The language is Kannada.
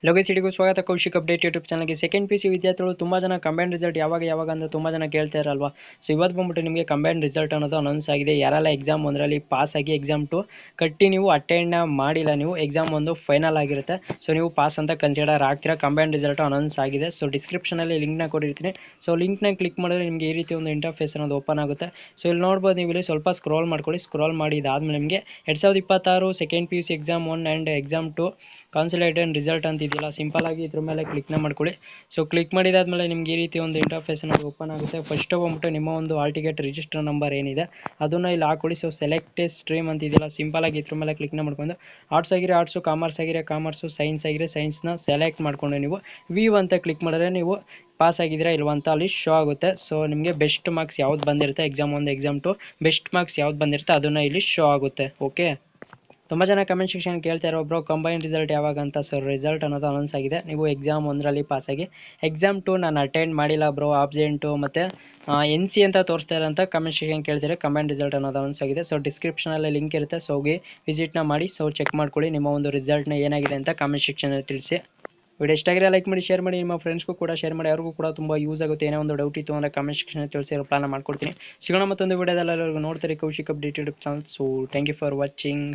ಲೋಗೇಸಿಡಿಗೂ ಸ್ವಾಗತ. ಕೌಶಿಕ್ ಅಪ್ಡೇಟ್ ಯೂಟ್ಯೂಬ್ ಚಾನಲ್ಗೆ. ಸೆಕೆಂಡ್ ಪಿ ಸಿ ವಿದ್ಯಾರ್ಥಿಗಳು ತುಂಬ ಜನ ಕಂಬೈನ್ ರಿಸಲ್ಟ್ ಯಾವಾಗ ಅಂತ ತುಂಬ ಜನ ಕೇಳ್ತಾ ಇರಲ್ವಾ. ಸೊ ಇವತ್ತು ಬಂದ್ಬಿಟ್ಟು ನಿಮಗೆ ಕಂಬೈನ್ ರಿಸಲ್ಟ್ ಅನ್ನೋದು ಅನೌನ್ಸ್ ಆಗಿದೆ. ಯಾರೆಲ್ಲ ಎಕ್ಸಾಮ್ ಒಂದರಲ್ಲಿ ಪಾಸ್ ಆಗಿ ಎಕ್ಸಾಮ್ 2 ಕಟ್ಟಿ ನೀವು ಅಟೆಂಡ್ ಮಾಡಿಲ್ಲ, ನೀವು ಎಕ್ಸಾಮ್ 1 ಫೈನಲ್ ಆಗಿರುತ್ತೆ. ಸೊ ನೀವು ಪಾಸ್ ಅಂತ ಕನ್ಸಿಡರ್ ಆಗ್ತೀರಾ. ಕಂಬೈನ್ ರಿಸಲ್ಟ್ ಅನೌನ್ಸ್ ಆಗಿದೆ. ಸೊ ಡಿಸ್ಕ್ರಿಪ್ಷನಲ್ಲಿ ಲಿಂಕ್ನ ಕೊಟ್ಟಿರ್ತೀನಿ. ಸೊ ಲಿಂಕ್ನ ಕ್ಲಿಕ್ ಮಾಡಿದ್ರೆ ನಿಮಗೆ ಈ ರೀತಿ ಒಂದು ಇಂಟರ್ಫೇಸ್ ಅನ್ನೋದು ಓಪನ್ ಆಗುತ್ತೆ. ಸೊ ಇಲ್ಲಿ ನೋಡ್ಬೋದು, ನೀವು ಇಲ್ಲಿ ಸ್ವಲ್ಪ ಸ್ಕ್ರೋಲ್ ಮಾಡ್ಕೊಳ್ಳಿ. ಸ್ಕ್ರೋಲ್ ಮಾಡಿದಾದ್ಮೇಲೆ ನಿಮಗೆ 2026 second P U C exam 1 and exam 2 consolidated result ಅಂತ ಇದೆಯಲ್ಲ, ಸಿಂಪಲ್ ಆಗಿ ಇದ್ರ ಮೇಲೆ ಕ್ಲಿಕ್ನ ಮಾಡ್ಕೊಳ್ಳಿ. ಸೊ ಕ್ಲಿಕ್ ಮಾಡಿದಾದ್ಮೇಲೆ ನಿಮ್ಗೆ ಈ ರೀತಿ ಒಂದು ಇಂಟರ್ಫೇಸ್ ಅನ್ನೋದು ಓಪನ್ ಆಗುತ್ತೆ. ಫಸ್ಟ್ ಬಂದ್ಬಿಟ್ಟು ನಿಮ್ಮ ಒಂದು ಹಾಲ್ ಟಿಕೆಟ್ ರಿಜಿಸ್ಟರ್ ನಂಬರ್ ಏನಿದೆ ಅದನ್ನ ಇಲ್ಲಿ ಹಾಕೊಳ್ಳಿ. ಸೊ ಸೆಲೆಕ್ಟ್ ಸ್ಟ್ರೀಮ್ ಅಂತ ಇದೆಯಲ್ಲ, ಸಿಂಪಲ್ ಆಗಿ ಇದ್ರ ಮೇಲೆ ಕ್ಲಿಕ್ನ ಮಾಡ್ಕೊಂಡು ಆರ್ಟ್ಸ್ ಆಗಿರೋ ಆರ್ಟ್ಸು, ಕಾಮರ್ಸ್ ಆಗಿರೋ ಕಾಮರ್ಸು, ಸೈನ್ಸ್ ಆಗಿರೋ ಸೈನ್ಸ್ನ ಸೆಲೆಕ್ಟ್ ಮಾಡ್ಕೊಂಡು ನೀವು ವೀವ್ ಅಂತ ಕ್ಲಿಕ್ ಮಾಡಿದ್ರೆ ನೀವು ಪಾಸ್ ಆಗಿದ್ದೀರಾ ಇಲ್ವಾ ಅಂತ ಅಲ್ಲಿ ಶೋ ಆಗುತ್ತೆ. ಸೊ ನಿಮಗೆ ಬೆಸ್ಟ್ ಮಾರ್ಕ್ಸ್ ಯಾವ್ದು ಬಂದಿರುತ್ತೆ ಎಕ್ಸಾಮ್ 1 ಎಕ್ಸಾಮ್ 2 ಬೆಸ್ಟ್ ಮಾರ್ಕ್ಸ್ ಯಾವ್ದು ಬಂದಿರುತ್ತೆ ಅದನ್ನು ಇಲ್ಲಿ ಶೋ ಆಗುತ್ತೆ. ಓಕೆ, ತುಂಬ ಜನ ಕಮೆಂಟ್ ಸೆಕ್ಷನ್ ಕೇಳ್ತಾ ಇರೋ ಒಬ್ಬರು ಕಂಬೈನ್ ರಿಸಲ್ಟ್ ಯಾವಾಗ ಅಂತ. ಸೊ ರಿಸಲ್ಟ್ ಅನ್ನೋದು ಅನೌನ್ಸ್ ಆಗಿದೆ. ನೀವು ಎಕ್ಸಾಮ್ 1ರಲ್ಲಿ ಪಾಸಾಗಿ ಎಕ್ಸಾಮ್ 2 ನಾನು ಅಟೆಂಡ್ ಮಾಡಿಲ್ಲ ಬ್ರೋ, ಆಬ್ಸೆಂಟು ಮತ್ತು NC ಅಂತ ತೋರಿಸ್ತಾ ಇಲ್ಲ ಅಂತ ಕಮೆಂಟ್ ಸೆಕ್ಷನ್ ಕೇಳ್ತಾರೆ. ಕಂಬೈನ್ ರಿಸಲ್ಟ್ ಅನ್ನೋದು ಅನೌನ್ಸ್ ಆಗಿದೆ. ಸೊ ಡಿಸ್ಕ್ರಿಪ್ಷನಲ್ಲಿ ಲಿಂಕ್ ಇರುತ್ತೆ. ಸೊ ಹೋಗಿ ವಿಸಿಟ್ನ ಮಾಡಿ. ಸೊ ಚೆಕ್ ಮಾಡ್ಕೊಳ್ಳಿ ನಿಮ್ಮ ಒಂದು ರಿಸಲ್ಟ್ನ ಏನಾಗಿದೆ ಅಂತ ಕಮೆಂಟ್ ಸೆಕ್ಷನಲ್ಲಿ ತಿಳಿಸಿ. ವಿಡಿಯೋ ಇಷ್ಟ ಆಗಿರೋ ಲೈಕ್ ಮಾಡಿ, ಶೇರ್ ಮಾಡಿ, ನಿಮ್ಮ ಫ್ರೆಂಡ್ಸ್ಗೂ ಕೂಡ ಶೇರ್ ಮಾಡಿ. ಅವ್ರಿಗೂ ಕೂಡ ತುಂಬ ಯೂಸ್ ಆಗುತ್ತೆ. ಏನೋ ಒಂದು ಡೌಟ್ ಇತ್ತು ಅಂದರೆ ಕಮೆಂಟ್ ಸೆಕ್ಷನ್ ತಿಳಿಸಿ, ಪ್ಲಾನ್ ಮಾಡ್ಕೊಡ್ತೀನಿ. ಸಿಗೋಣ ಮತ್ತೊಂದು ವಿಡಿಯೋದಲ್ಲಿ. ಎಲ್ಲರಿಗೂ ನೋಡ್ತಾರೆ Kaushik update YouTube channel. So thank you for watching.